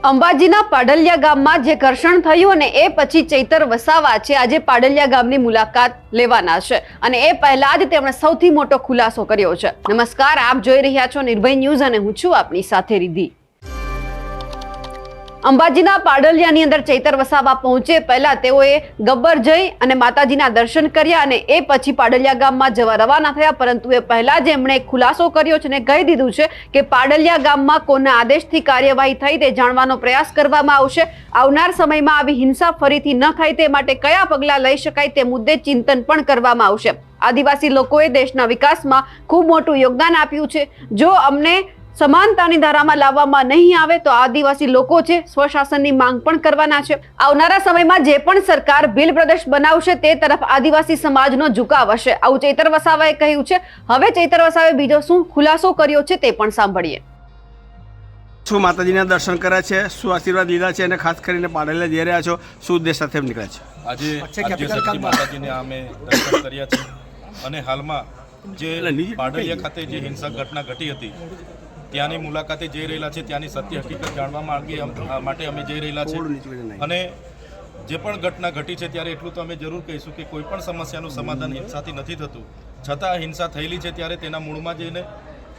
અંબાજીના પાડલિયા ગામમાં જે ઘર્ષણ થયું અને એ પછી ચૈતર વસાવા છે આજે પાડલિયા ગામની મુલાકાત લેવાના છે અને એ પહેલા જ તેમણે સૌથી મોટો ખુલાસો કર્યો છે। નમસ્કાર, આપ જોઈ રહ્યા છો નિર્ભય ન્યૂઝ અને હું છું આપની સાથે રિદ્ધિ। અંબાજીના પાડલિયાની અંદર ચૈતર વસાવા પહોંચે પહેલા તેઓએ ગબ્બર જઈ અને માતાજીના દર્શન કર્યા અને એ પછી પાડલિયા ગામમાં જવા રવાના થયા, પરંતુ એ પહેલા જ એમણે ખુલાસો કર્યો છે અને કહી દીધું છે કે પાડલિયા ગામમાં કોના આદેશથી કાર્યવાહી થઈ તે જાણવાનો પ્રયાસ કરવામાં આવશે। આવનાર સમયમાં આવી હિંસા ફરીથી ન થાય તે માટે કયા પગલાં લઈ શકાય તે મુદ્દે ચિંતન પણ કરવામાં આવશે। આદિવાસી લોકોએ દેશના વિકાસમાં ખૂબ મોટું યોગદાન આપ્યું છે। જો અમને સમાનતાની ધારામાં લાવવામાં નહીં આવે તો આદિવાસી લોકો છે સ્વશાસનની માંગ પણ કરવાના છે। આવનારા સમયમાં જે પણ સરકાર બિલ પ્રદેશ બનાવશે તે તરફ આદિવાસી સમાજનો ઝુકાવ હશે, આવું ચૈતર વસાવાએ કહ્યું છે। હવે ચૈતર વસાવાએ બીજો શું ખુલાસો કર્યો છે તે પણ સાંભળીએ। શું માતાજીના દર્શન કર્યા છે, શું આશીર્વાદ લીધા છે અને ખાસ કરીને પાડલિયા જઈ રહ્યા છો, શું ઉદ્દેશ સાથે નીકળ્યા છે? આજે માતાજીને અમે દર્શન કર્યા છે અને હાલમાં જે પાડલિયા ખાતે જે હિંસક ઘટના ઘટી હતી ત્યાંની મુલાકાતે જઈ રહેલા છે। ત્યાંની સત્ય હકીકત જાણવા માટે અમે જઈ રહેલા છે અને જે પણ ઘટના ઘટી છે ત્યારે એટલું તો અમે જરૂર કહીશું કે કોઈ પણ સમસ્યાનું સમાધાન હિંસાથી નથી થતું, છતાં હિંસા થયેલી છે ત્યારે તેના મૂળમાં જઈને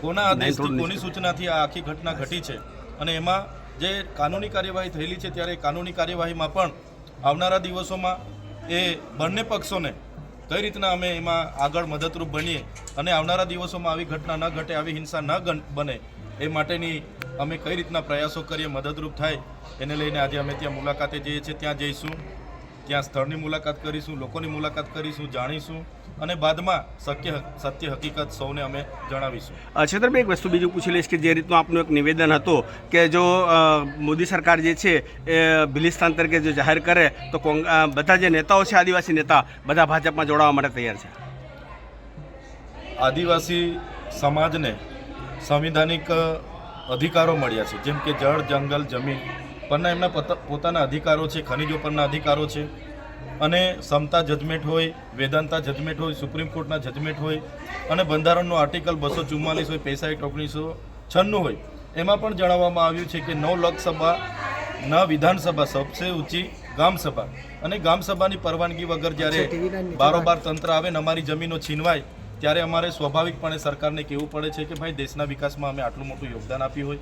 કોના આદેશથી કોની સૂચનાથી આ આખી ઘટના ઘટી છે અને એમાં જે કાનૂની કાર્યવાહી થયેલી છે ત્યારે કાનૂની કાર્યવાહીમાં પણ આવનારા દિવસોમાં એ બંને પક્ષોને કઈ રીતના અમે એમાં આગળ મદદરૂપ બનીએ અને આવનારા દિવસોમાં આવી ઘટના ન ઘટે, આવી હિંસા ન બને એ માટેની અમે કઈ રીતના પ્રયાસો કરીએ, મદદરૂપ થાય એને લઈને આજે અમે ત્યાં મુલાકાતે જઈએ છીએ। ત્યાં જઈશું, ત્યાં સ્થળની મુલાકાત કરીશું, લોકોની મુલાકાત કરીશું, જાણીશું અને બાદમાં સત્ય હકીકત સૌને અમે જણાવીશું। છેતરભાઈ, એક વસ્તુ બીજું પૂછી લઈશ કે જે રીતનું આપનું એક નિવેદન હતું કે જો મોદી સરકાર જે છે એ ભિલિસ્તાન તરીકે જો જાહેર કરે તો બધા જે નેતાઓ છે આદિવાસી નેતા બધા ભાજપમાં જોડાવા માટે તૈયાર છે। આદિવાસી સમાજને સંવિધાનિક અધિકારો મળ્યા છે, જેમ કે જળ, જંગલ, જમીન પરના એમના પોતાના અધિકારો છે, ખનિજો પરના અધિકારો છે અને સમતા જજમેન્ટ હોય, વેદાંતા જજમેન્ટ હોય, સુપ્રીમ કોર્ટના જજમેન્ટ હોય અને બંધારણનો આર્ટિકલ 244 હોય, પૈસા એક્ટ 1996 હોય, એમાં પણ જણાવવામાં આવ્યું છે કે ન લોકસભા ન વિધાનસભા સબસે ઊંચી ગામસભા અને ગામસભાની પરવાનગી વગર જ્યારે બારોબાર તંત્ર આવે ને અમારી જમીનો છીનવાય ત્યારે અમારે સ્વાભાવિકપણે સરકારને કહેવું પડે છે કે ભાઈ દેશના વિકાસમાં અમે આટલું મોટું યોગદાન આપ્યું હોય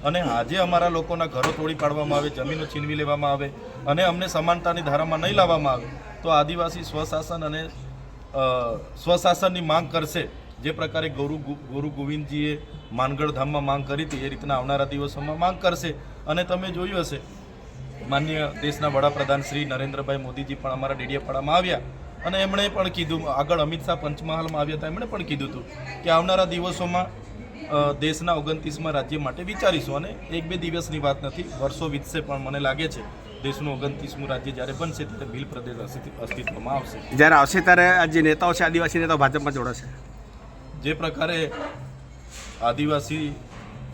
અને આજે અમારા લોકોના ઘરો તોડી પાડવામાં આવે, જમીનો છીનવી લેવામાં આવે અને અમને સમાનતાની ધારામાં નહીં લાવવામાં આવે તો આદિવાસી સ્વશાસન અને સ્વશાસનની માંગ કરશે। જે પ્રકારે ગુરુ ગોવિંદજીએ માનગઢ ધામમાં માંગ કરી હતી એ રીતના આવનારા દિવસોમાં માંગ કરશે। અને તમે જોયું હશે માનનીય દેશના વડાપ્રધાન શ્રી નરેન્દ્રભાઈ મોદીજી પણ અમારા ડેડિયાપાડામાં આવ્યા અને એમણે પણ કીધું, આગળ અમિત શાહ પંચમહાલમાં આવ્યા હતા, એમણે પણ કીધું હતું કે આવનારા દિવસોમાં દેશના 29મા રાજ્ય માટે વિચારીશું અને 1-2 દિવસની વાત નથી, વર્ષો વીતશે પણ મને લાગે છે દેશનું 29મું રાજ્ય જ્યારે બનશે ત્યારે ભીલ પ્રદેશ અસ્તિત્વમાં આવશે। જ્યારે આવશે ત્યારે આ જે નેતાઓ છે આદિવાસી નેતાઓ ભાજપમાં જોડાશે। જે પ્રકારે આદિવાસી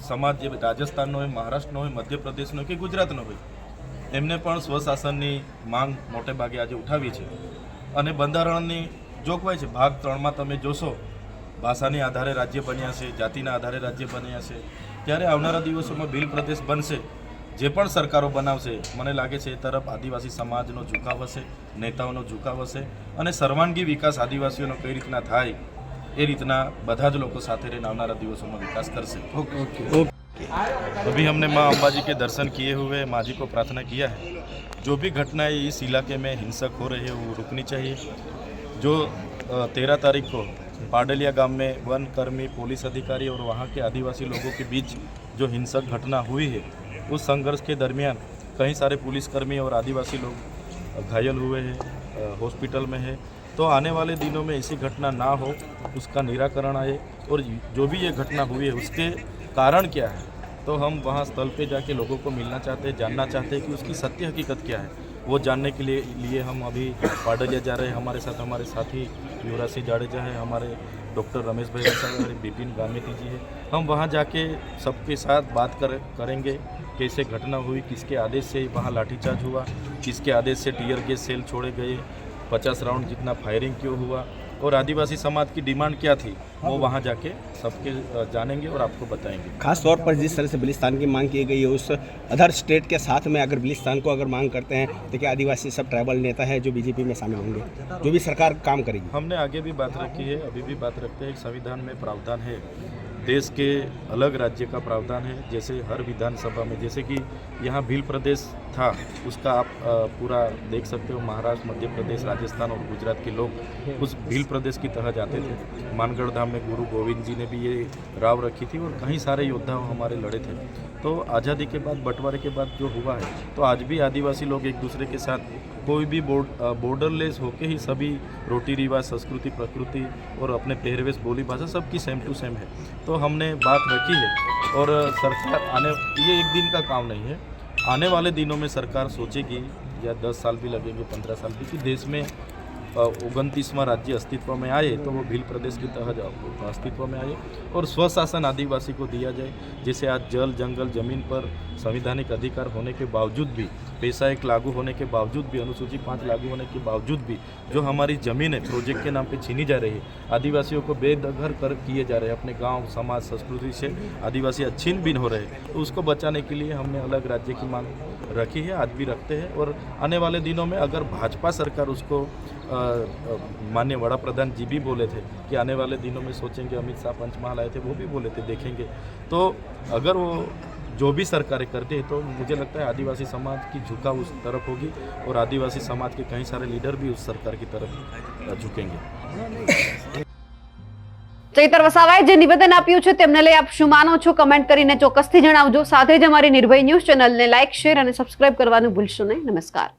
સમાજ જે રાજસ્થાનનો હોય, મહારાષ્ટ્રનો હોય, મધ્યપ્રદેશનો હોય કે ગુજરાતનો હોય એમને પણ સ્વશાસનની માંગ મોટે ભાગે આજે ઉઠાવી છે અને બંધારણની જોગવાઈ છે ભાગ 3માં તમે જોશો ભાષાની આધારે રાજ્ય બન્યા છે, જાતિના આધારે રાજ્ય બન્યા છે। ત્યારે આવનારા દિવસોમાં ભીલ પ્રદેશ બનશે, જે પણ સરકારો બનાવશે મને લાગે છે એ તરફ આદિવાસી સમાજનો ઝુકાવ હશે, નેતાઓનો ઝુકાવ હશે અને સર્વાંગી વિકાસ આદિવાસીઓનો કઈ રીતના થાય એ રીતના બધા જ લોકો સાથે રહીને આવનારા દિવસોમાં વિકાસ કરશે। अभी हमने माँ अंबाजी के दर्शन किए हुए माँ जी को प्रार्थना किया है, जो भी घटनाएं इस इलाके में हिंसक हो रही है वो रुकनी चाहिए। जो 13 तारीख को पाडलिया गांव में वन कर्मी, पुलिस अधिकारी और वहाँ के आदिवासी लोगों के बीच जो हिंसक घटना हुई है उस संघर्ष के दरमियान कई सारे पुलिसकर्मी और आदिवासी लोग घायल हुए हैं, हॉस्पिटल में है। तो आने वाले दिनों में ऐसी घटना ना हो उसका निराकरण आए और जो भी ये घटना हुई है उसके कारण क्या है तो हम वहाँ स्थल पे जाके लोगों को मिलना चाहते हैं, जानना चाहते हैं कि उसकी सत्य हकीकत क्या है। वो जानने के लिए हम अभी पाडलिया जा रहे हैं। हमारे साथी युवराज सिंह जाडेजा है, हमारे डॉक्टर रमेश भाई हमारे बिपिन गामेती जी है। हम वहाँ जाके सबके साथ बात करेंगे कैसे घटना हुई, किसके आदेश से वहाँ लाठीचार्ज हुआ, किसके आदेश से टीयर गैस सेल छोड़े गए, 50 राउंड जितना फायरिंग क्यों हुआ और आदिवासी समाज की डिमांड क्या थी वो वहाँ जाके सबके जानेंगे और आपको बताएंगे। खास तौर पर जिस तरह से बिलिस्तान की मांग की गई है, उस अदर स्टेट के साथ में अगर बिलिस्तान को अगर मांग करते हैं तो क्या आदिवासी सब ट्राइबल नेता है जो बीजेपी में शामिल होंगे, जो भी सरकार काम करेगी? हमने आगे भी बात रखी है, अभी भी बात रखते हैं। संविधान में प्रावधान है, देश के अलग राज्य का प्रावधान है। जैसे हर विधानसभा में, जैसे कि यहाँ भील प्रदेश था, उसका आप पूरा देख सकते हो। महाराष्ट्र, मध्य प्रदेश, राजस्थान और गुजरात के लोग उस भील प्रदेश की तरह जाते थे। मानगढ़ धाम में गुरु गोविंद जी ने भी ये राव रखी थी और कई सारे योद्धा हमारे लड़े थे। तो आज़ादी के बाद, बंटवारे के बाद जो हुआ है, तो आज भी आदिवासी लोग एक दूसरे के साथ कोई भी बॉर्डरलेस होके ही सभी रोटी रिवाज, संस्कृति, प्रकृति और अपने पहरवेश, बोली भाषा सबकी सेम टू सेम है। तो हमने बात रखी है और सरकार ये एक दिन का काम नहीं है। आने वाले दिनों में सरकार सोचेगी, या 10 साल भी लगेंगे, 15 साल भी, कि देश में 29वां राज्य अस्तित्व में आए तो वो भील प्रदेश की तरह अस्तित्व में आए और स्वशासन आदिवासी को दिया जाए। जैसे आज जल, जंगल, ज़मीन पर संवैधानिक अधिकार होने के बावजूद भी, पैसा एक लागू होने के बावजूद भी, अनुसूची 5 लागू होने के बावजूद भी जो हमारी ज़मीन है प्रोजेक्ट के नाम पे छीनी जा रही है, आदिवासियों को बेदखल कर किए जा रहे हैं, अपने गांव, समाज, संस्कृति से आदिवासी छीन बीन हो रहे हैं। तो उसको बचाने के लिए हमने अलग राज्य की मांग रखी है, आज भी रखते हैं। और आने वाले दिनों में अगर भाजपा सरकार उसको माननीय वड़ा प्रधान जी भी बोले थे कि आने वाले दिनों में सोचेंगे, अमित शाह पंचमहाल आए थे वो भी बोले थे, देखेंगे। तो अगर वो जो भी सरकारें करती है तो मुझे लगता है आदिवासी समाज की झुकाव उस तरफ होगी और आदिवासी समाज के कई सारे लीडर भी उस सरकार की तरफ झुकेंगे। ચૈતર વસાવાએ જે નિવેદન આપ્યું છે તેમને લઈ આપ શું માનો છો, કમેન્ટ કરીને ચોક્કસથી જણાવજો. સાથે જ અમારી નિર્ભય ન્યૂઝ ચેનલને લાઇક, શેર અને સબસ્ક્રાઇબ કરવાનું ભૂલશો નહીં. નમસ્કાર.